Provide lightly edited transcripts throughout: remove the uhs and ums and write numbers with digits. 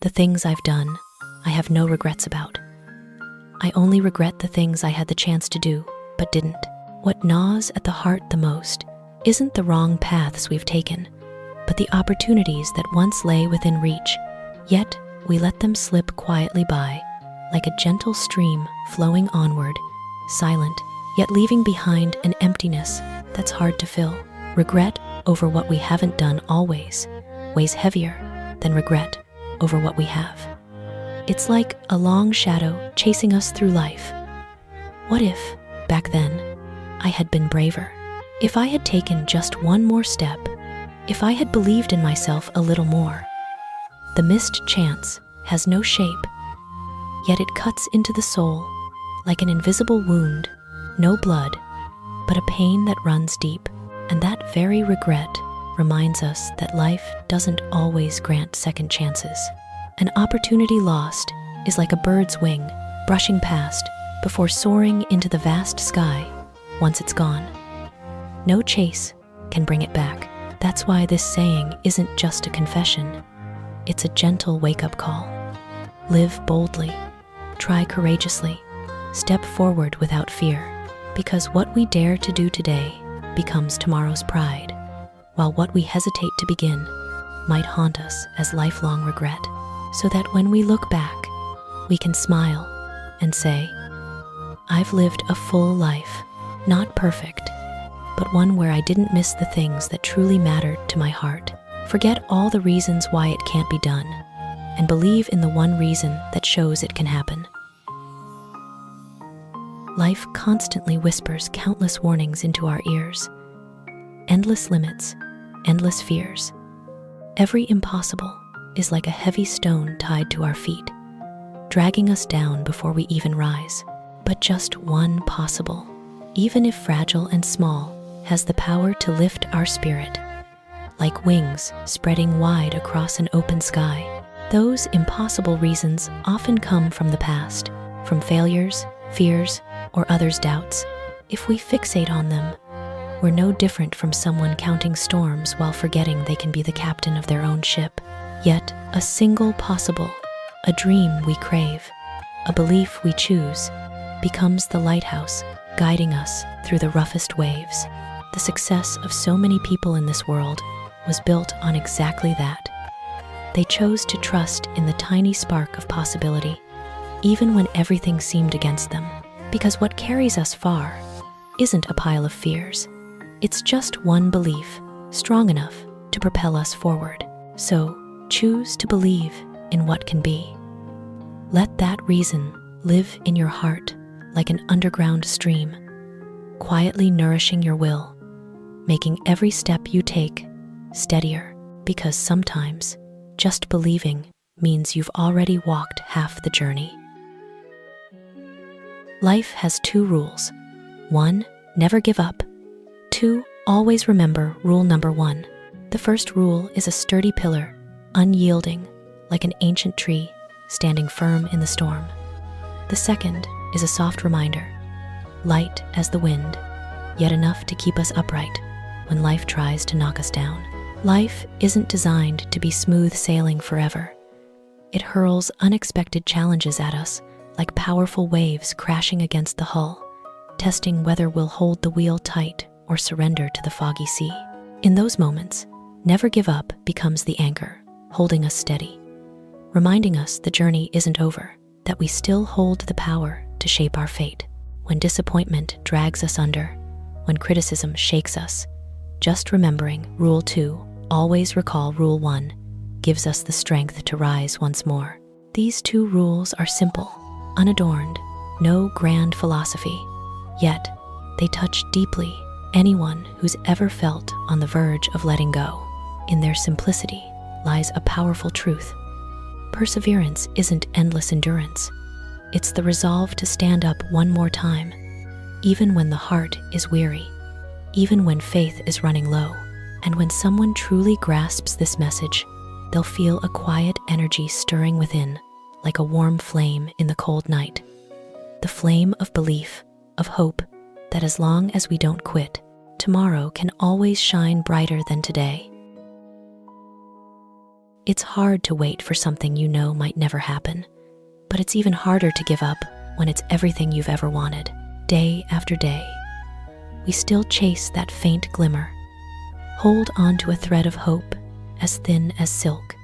The things I've done, I have no regrets about. I only regret the things I had the chance to do, but didn't. What gnaws at the heart the most isn't the wrong paths we've taken, but the opportunities that once lay within reach, yet we let them slip quietly by, like a gentle stream flowing onward, silent, yet leaving behind an emptiness that's hard to fill. Regret over what we haven't done always weighs heavier than regret over what we have. It's like a long shadow chasing us through life. What if, back then, I had been braver? If I had taken just one more step, if I had believed in myself a little more? The missed chance has no shape, yet it cuts into the soul like an invisible wound, no blood, but a pain that runs deep. And that very regret reminds us that life doesn't always grant second chances. An opportunity lost is like a bird's wing brushing past before soaring into the vast sky once it's gone. No chase can bring it back. That's why this saying isn't just a confession. It's a gentle wake-up call. Live boldly, try courageously, step forward without fear, because what we dare to do today becomes tomorrow's pride, while what we hesitate to begin might haunt us as lifelong regret, so that when we look back, we can smile and say, I've lived a full life, not perfect, but one where I didn't miss the things that truly mattered to my heart. Forget all the reasons why it can't be done, and believe in the one reason that shows it can happen. Life constantly whispers countless warnings into our ears. Endless limits, endless fears. Every impossible is like a heavy stone tied to our feet, dragging us down before we even rise. But just one possible, even if fragile and small, has the power to lift our spirit. Like wings spreading wide across an open sky, those impossible reasons often come from the past, from failures, fears, or others' doubts. If we fixate on them, we're no different from someone counting storms while forgetting they can be the captain of their own ship. Yet, a single possible, a dream we crave, a belief we choose, becomes the lighthouse guiding us through the roughest waves. The success of so many people in this world was built on exactly that. They chose to trust in the tiny spark of possibility, even when everything seemed against them. Because what carries us far isn't a pile of fears. It's just one belief, strong enough to propel us forward. So, choose to believe in what can be. Let that reason live in your heart like an underground stream, quietly nourishing your will, making every step you take steadier, because sometimes just believing means you've already walked half the journey. Life has 2 rules. 1, never give up. 2, always remember rule number 1. The first rule is a sturdy pillar, unyielding, like an ancient tree standing firm in the storm. The second is a soft reminder, light as the wind, yet enough to keep us upright when life tries to knock us down. Life isn't designed to be smooth sailing forever. It hurls unexpected challenges at us, like powerful waves crashing against the hull, testing whether we'll hold the wheel tight or surrender to the foggy sea. In those moments, never give up becomes the anchor, holding us steady, reminding us the journey isn't over, that we still hold the power to shape our fate. When disappointment drags us under, when criticism shakes us, just remembering rule 2, always recall rule 1, gives us the strength to rise once more. These 2 rules are simple, unadorned, no grand philosophy, yet they touch deeply anyone who's ever felt on the verge of letting go. In their simplicity lies a powerful truth. Perseverance isn't endless endurance. It's the resolve to stand up one more time, even when the heart is weary, even when faith is running low. And when someone truly grasps this message, they'll feel a quiet energy stirring within, like a warm flame in the cold night. The flame of belief, of hope, that as long as we don't quit, tomorrow can always shine brighter than today. It's hard to wait for something you know might never happen, but it's even harder to give up when it's everything you've ever wanted. Day after day, we still chase that faint glimmer, hold on to a thread of hope as thin as silk,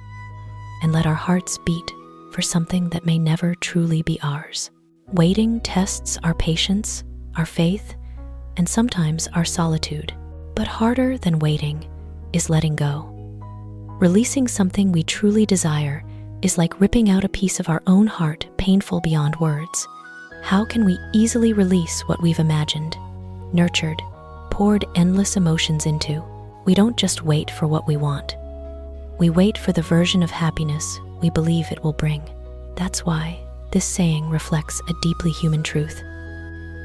and let our hearts beat for something that may never truly be ours. Waiting tests our patience, our faith, and sometimes our solitude. But harder than waiting is letting go. Releasing something we truly desire is like ripping out a piece of our own heart, painful beyond words. How can we easily release what we've imagined, nurtured, poured endless emotions into? We don't just wait for what we want. We wait for the version of happiness we believe it will bring. That's why this saying reflects a deeply human truth.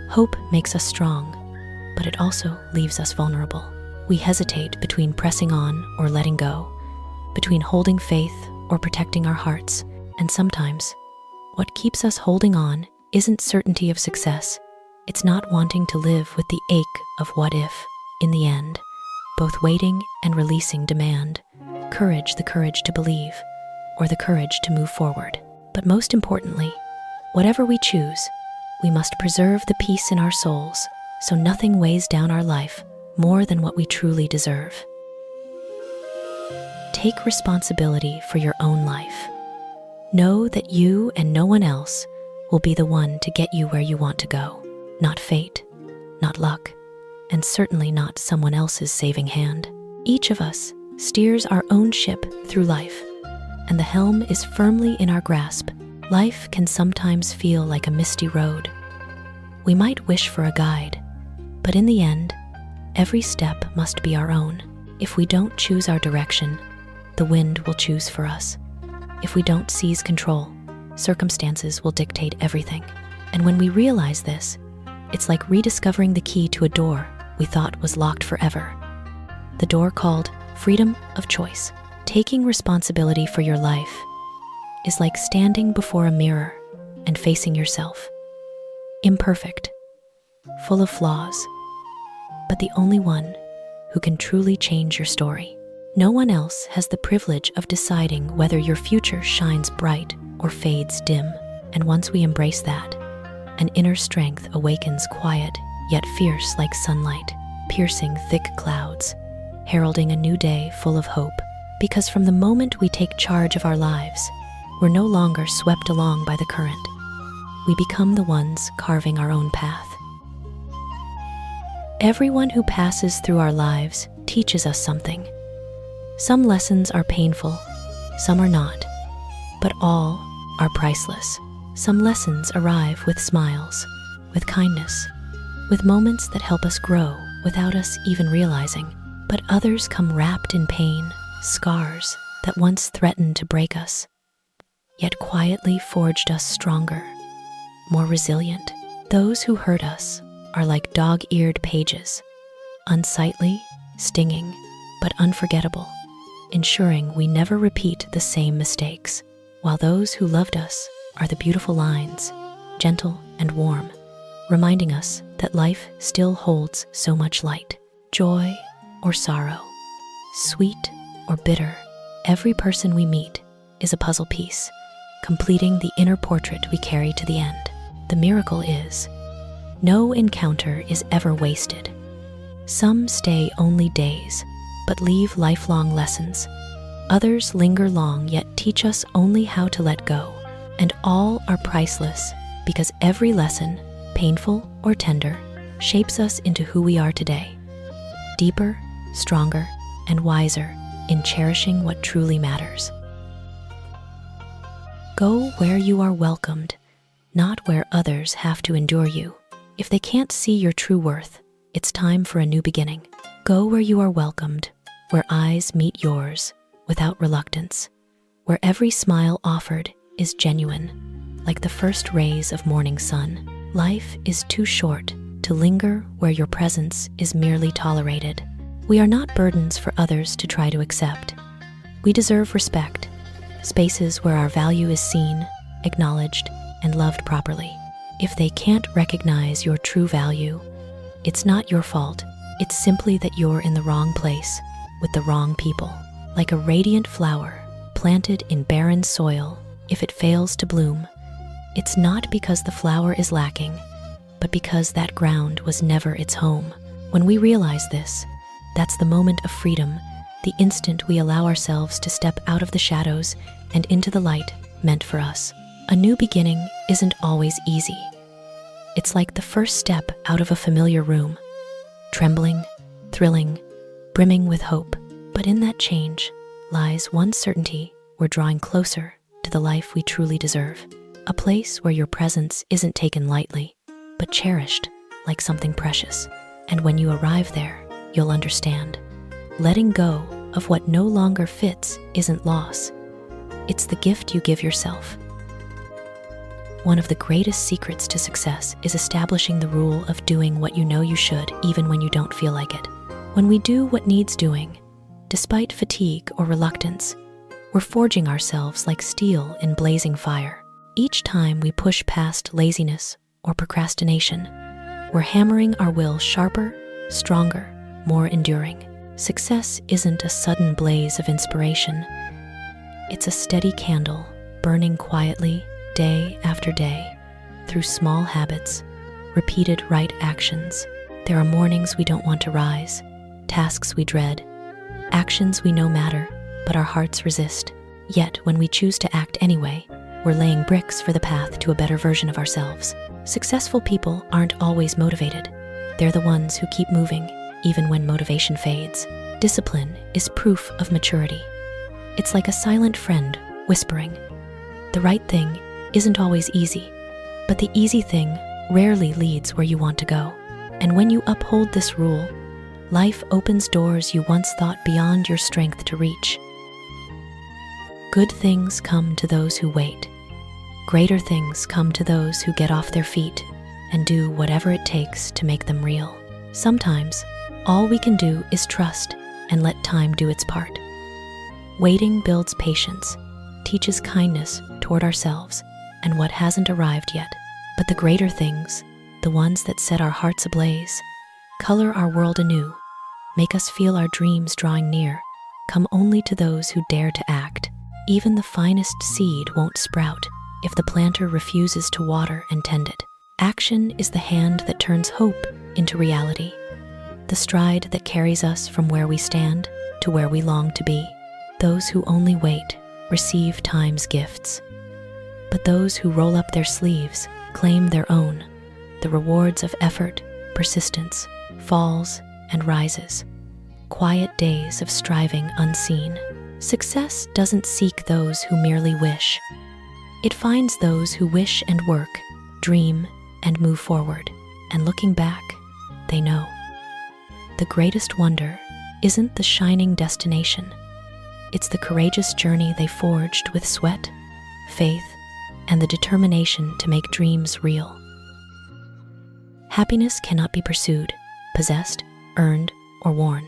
Hope makes us strong, but it also leaves us vulnerable. We hesitate between pressing on or letting go, between holding faith or protecting our hearts. And sometimes, what keeps us holding on isn't certainty of success. It's not wanting to live with the ache of what if. In the end, both waiting and releasing demand courage, the courage to believe, or the courage to move forward. But most importantly, whatever we choose, we must preserve the peace in our souls so nothing weighs down our life more than what we truly deserve. Take responsibility for your own life. Know that you and no one else will be the one to get you where you want to go. Not fate, not luck, and certainly not someone else's saving hand. Each of us steers our own ship through life, and the helm is firmly in our grasp. Life can sometimes feel like a misty road. We might wish for a guide, but in the end, every step must be our own. If we don't choose our direction, the wind will choose for us. If we don't seize control, circumstances will dictate everything. And when we realize this, it's like rediscovering the key to a door we thought was locked forever. The door called freedom of choice. Taking responsibility for your life is like standing before a mirror and facing yourself. Imperfect, full of flaws, but the only one who can truly change your story. No one else has the privilege of deciding whether your future shines bright or fades dim. And once we embrace that, an inner strength awakens, quiet yet fierce like sunlight, piercing thick clouds, heralding a new day full of hope. Because from the moment we take charge of our lives, we're no longer swept along by the current. We become the ones carving our own path. Everyone who passes through our lives teaches us something. Some lessons are painful, some are not, but all are priceless. Some lessons arrive with smiles, with kindness, with moments that help us grow without us even realizing. But others come wrapped in pain, scars that once threatened to break us, yet quietly forged us stronger, more resilient. Those who hurt us are like dog-eared pages, unsightly, stinging, but unforgettable, ensuring we never repeat the same mistakes. While those who loved us are the beautiful lines, gentle and warm, reminding us that life still holds so much light. Joy or sorrow, sweet or bitter, every person we meet is a puzzle piece, completing the inner portrait we carry to the end. The miracle is, no encounter is ever wasted. Some stay only days, but leave lifelong lessons. Others linger long, yet teach us only how to let go. And all are priceless, because every lesson, painful or tender, shapes us into who we are today. Deeper, stronger, and wiser in cherishing what truly matters. Go where you are welcomed, not where others have to endure you. If they can't see your true worth, it's time for a new beginning. Go where you are welcomed, where eyes meet yours without reluctance, where every smile offered is genuine, like the first rays of morning sun. Life is too short to linger where your presence is merely tolerated. We are not burdens for others to try to accept. We deserve respect, spaces where our value is seen, acknowledged, and loved properly. If they can't recognize your true value, it's not your fault. It's simply that you're in the wrong place with the wrong people. Like a radiant flower planted in barren soil, if it fails to bloom, it's not because the flower is lacking, but because that ground was never its home. When we realize this, that's the moment of freedom, the instant we allow ourselves to step out of the shadows and into the light meant for us. A new beginning isn't always easy. It's like the first step out of a familiar room, trembling, thrilling, brimming with hope. But in that change lies one certainty: we're drawing closer to the life we truly deserve. A place where your presence isn't taken lightly, but cherished like something precious. And when you arrive there, you'll understand. Letting go of what no longer fits isn't loss. It's the gift you give yourself. One of the greatest secrets to success is establishing the rule of doing what you know you should, even when you don't feel like it. When we do what needs doing, despite fatigue or reluctance, we're forging ourselves like steel in blazing fire. Each time we push past laziness or procrastination, we're hammering our will sharper, stronger, more enduring. Success isn't a sudden blaze of inspiration. It's a steady candle burning quietly day after day through small habits, repeated right actions. There are mornings we don't want to rise, tasks we dread, actions we know matter, but our hearts resist. Yet when we choose to act anyway, we're laying bricks for the path to a better version of ourselves. Successful people aren't always motivated. They're the ones who keep moving, even when motivation fades. Discipline is proof of maturity. It's like a silent friend whispering, "The right thing isn't always easy, but the easy thing rarely leads where you want to go." And when you uphold this rule, life opens doors you once thought beyond your strength to reach. Good things come to those who wait. Greater things come to those who get off their feet and do whatever it takes to make them real. Sometimes, all we can do is trust and let time do its part. Waiting builds patience, teaches kindness toward ourselves and what hasn't arrived yet. But the greater things, the ones that set our hearts ablaze, color our world anew, make us feel our dreams drawing near, come only to those who dare to act. Even the finest seed won't sprout if the planter refuses to water and tend it. Action is the hand that turns hope into reality, the stride that carries us from where we stand to where we long to be. Those who only wait receive time's gifts, but those who roll up their sleeves claim their own, the rewards of effort, persistence, falls and rises, quiet days of striving unseen. Success doesn't seek those who merely wish. It finds those who wish and work, dream and move forward, and looking back, they know. The greatest wonder isn't the shining destination. It's the courageous journey they forged with sweat, faith, and the determination to make dreams real. Happiness cannot be pursued, possessed, earned, or worn.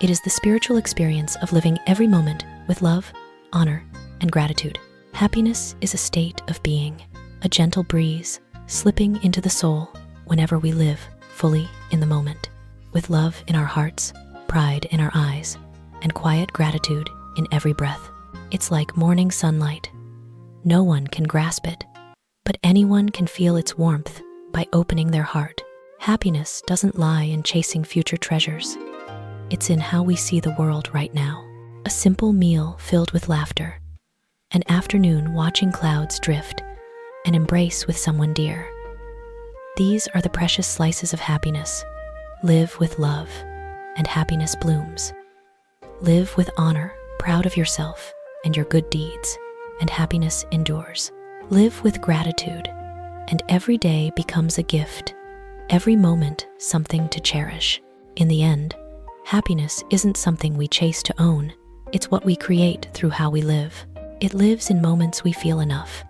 It is the spiritual experience of living every moment with love, honor, and gratitude. Happiness is a state of being, a gentle breeze slipping into the soul whenever we live fully in the moment, with love in our hearts, pride in our eyes, and quiet gratitude in every breath. It's like morning sunlight. No one can grasp it, but anyone can feel its warmth by opening their heart. Happiness doesn't lie in chasing future treasures. It's in how we see the world right now. A simple meal filled with laughter, an afternoon watching clouds drift, an embrace with someone dear. These are the precious slices of happiness. Live with love, and happiness blooms. Live with honor, proud of yourself and your good deeds, and happiness endures. Live with gratitude, and every day becomes a gift, every moment something to cherish. In the end, happiness isn't something we chase to own, it's what we create through how we live. It lives in moments we feel enough,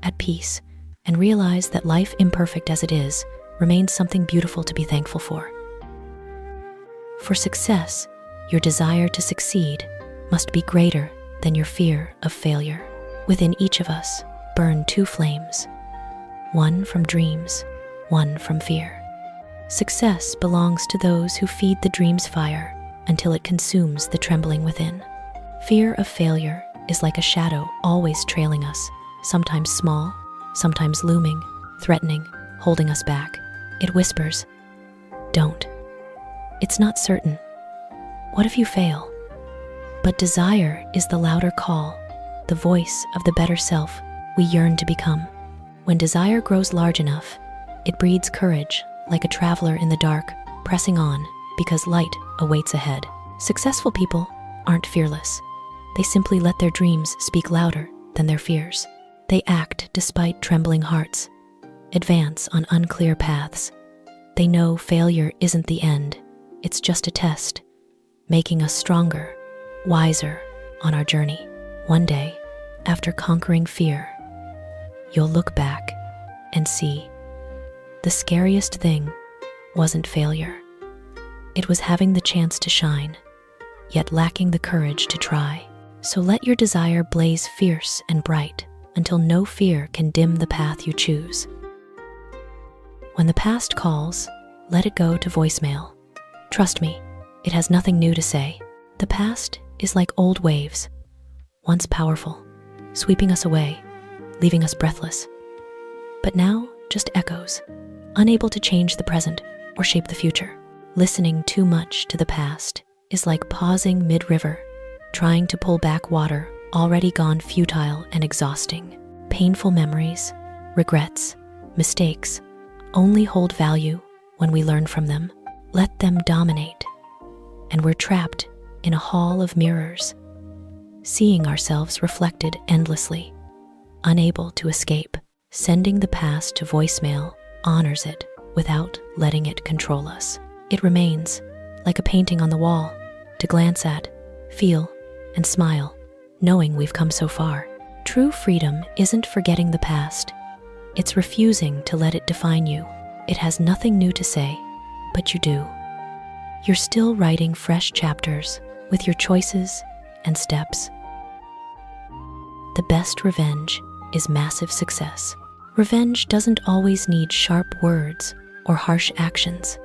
at peace, and realize that life, imperfect as it is, remains something beautiful to be thankful for. For success, your desire to succeed must be greater than your fear of failure. Within each of us burn two flames, one from dreams, one from fear. Success belongs to those who feed the dream's fire until it consumes the trembling within. Fear of failure is like a shadow always trailing us, sometimes small, sometimes looming, threatening, holding us back. It whispers, "Don't. It's not certain. What if you fail?" But desire is the louder call, the voice of the better self we yearn to become. When desire grows large enough, it breeds courage, like a traveler in the dark, pressing on because light awaits ahead. Successful people aren't fearless. They simply let their dreams speak louder than their fears. They act despite trembling hearts, advance on unclear paths. They know failure isn't the end, it's just a test, making us stronger, wiser on our journey. One day, after conquering fear, you'll look back and see the scariest thing wasn't failure. It was having the chance to shine, yet lacking the courage to try. So let your desire blaze fierce and bright until no fear can dim the path you choose. When the past calls, let it go to voicemail. Trust me, it has nothing new to say. The past is like old waves, once powerful, sweeping us away, leaving us breathless. But now, just echoes, unable to change the present or shape the future. Listening too much to the past is like pausing mid-river, trying to pull back water already gone futile and exhausting. Painful memories, regrets, mistakes only hold value when we learn from them. Let them dominate, and we're trapped in a hall of mirrors, seeing ourselves reflected endlessly, unable to escape. Sending the past to voicemail honors it without letting it control us. It remains, like a painting on the wall, to glance at, feel, and smile, knowing we've come so far. True freedom isn't forgetting the past. It's refusing to let it define you. It has nothing new to say, but you do. You're still writing fresh chapters with your choices and steps. The best revenge is massive success. Revenge doesn't always need sharp words or harsh actions.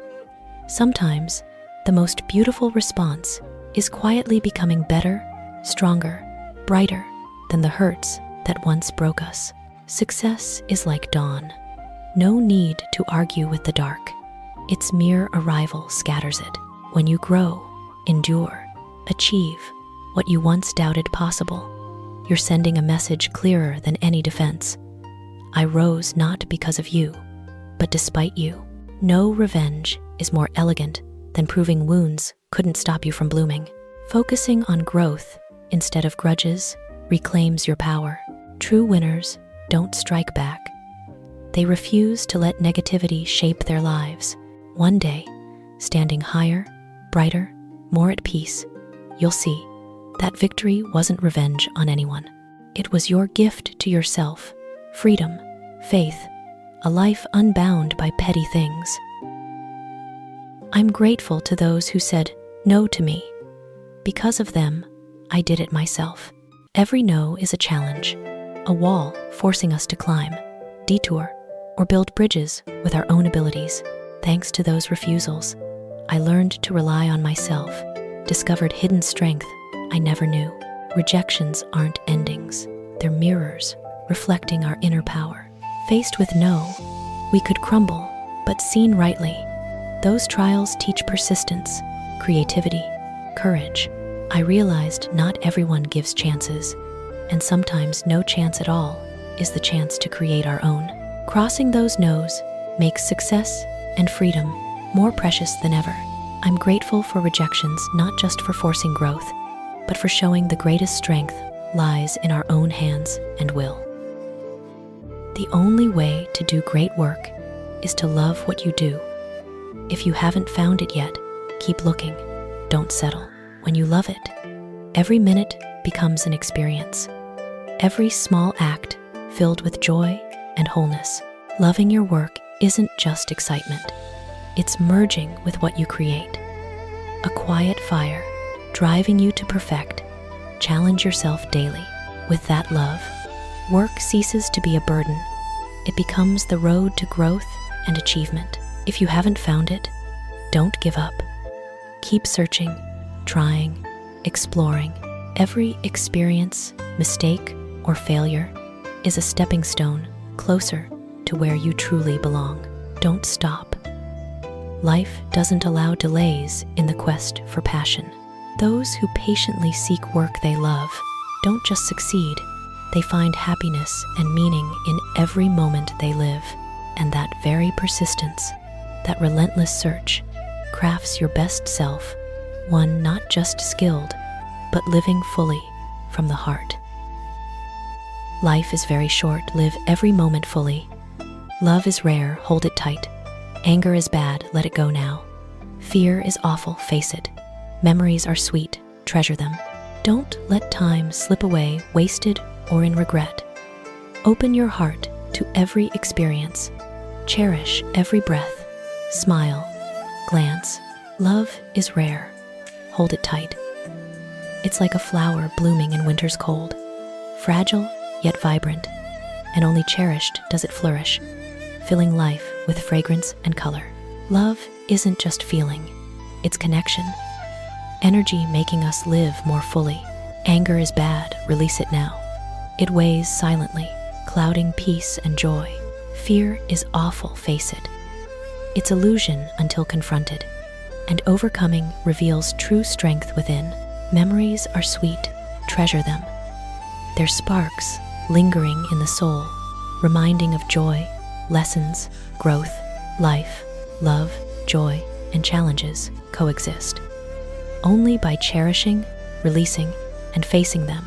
Sometimes, the most beautiful response is quietly becoming better, stronger, brighter than the hurts that once broke us. Success is like dawn. No need to argue with the dark. Its mere arrival scatters it. When you grow, endure, achieve what you once doubted possible, you're sending a message clearer than any defense. I rose not because of you, but despite you. No revenge is more elegant than proving wounds couldn't stop you from blooming. Focusing on growth instead of grudges reclaims your power. True winners don't strike back. They refuse to let negativity shape their lives. One day, standing higher, brighter, more at peace, you'll see that victory wasn't revenge on anyone. It was your gift to yourself, freedom, faith, a life unbound by petty things. I'm grateful to those who said no to me. Because of them, I did it myself. Every no is a challenge, a wall forcing us to climb, detour, or build bridges with our own abilities. Thanks to those refusals, I learned to rely on myself, discovered hidden strength I never knew. Rejections aren't endings, they're mirrors, reflecting our inner power. Faced with no, we could crumble, but seen rightly, those trials teach persistence, creativity, courage. I realized not everyone gives chances, and sometimes no chance at all is the chance to create our own. Crossing those no's makes success and freedom more precious than ever. I'm grateful for rejections, not just for forcing growth, but for showing the greatest strength lies in our own hands and will. The only way to do great work is to love what you do. If you haven't found it yet, keep looking. Don't settle. When you love it, every minute becomes an experience. Every small act filled with joy and wholeness. Loving your work isn't just excitement. It's merging with what you create. A quiet fire driving you to perfect. Challenge yourself daily. With that love, work ceases to be a burden. It becomes the road to growth and achievement. If you haven't found it, don't give up. Keep searching, trying, exploring, Every experience, mistake, or failure is a stepping stone closer to where you truly belong. Don't stop. Life doesn't allow delays in the quest for passion. Those who patiently seek work they love don't just succeed, they find happiness and meaning in every moment they live. And that very persistence, that relentless search, crafts your best self, one not just skilled, but living fully from the heart. Life is very short, live every moment fully. Love is rare, hold it tight. Anger is bad, let it go now. Fear is awful, face it. Memories are sweet, treasure them. Don't let time slip away, wasted or in regret. Open your heart to every experience. Cherish every breath, smile, glance. Love is rare, hold it tight. It's like a flower blooming in winter's cold, fragile yet vibrant, and only cherished does it flourish, filling life with fragrance and color. Love isn't just feeling, it's connection. Energy making us live more fully. Anger is bad, release it now. It weighs silently, clouding peace and joy. Fear is awful, face it. It's illusion until confronted, and overcoming reveals true strength within. Memories are sweet, treasure them. They're sparks lingering in the soul, reminding of joy, lessons, growth, life, love, joy, and challenges coexist. Only by cherishing, releasing, and facing them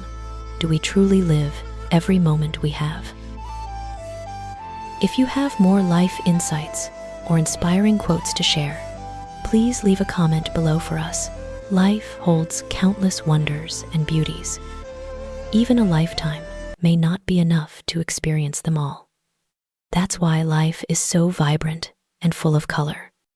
do we truly live every moment we have. If you have more life insights or inspiring quotes to share, please leave a comment below for us. Life holds countless wonders and beauties. Even a lifetime may not be enough to experience them all. That's why life is so vibrant and full of color.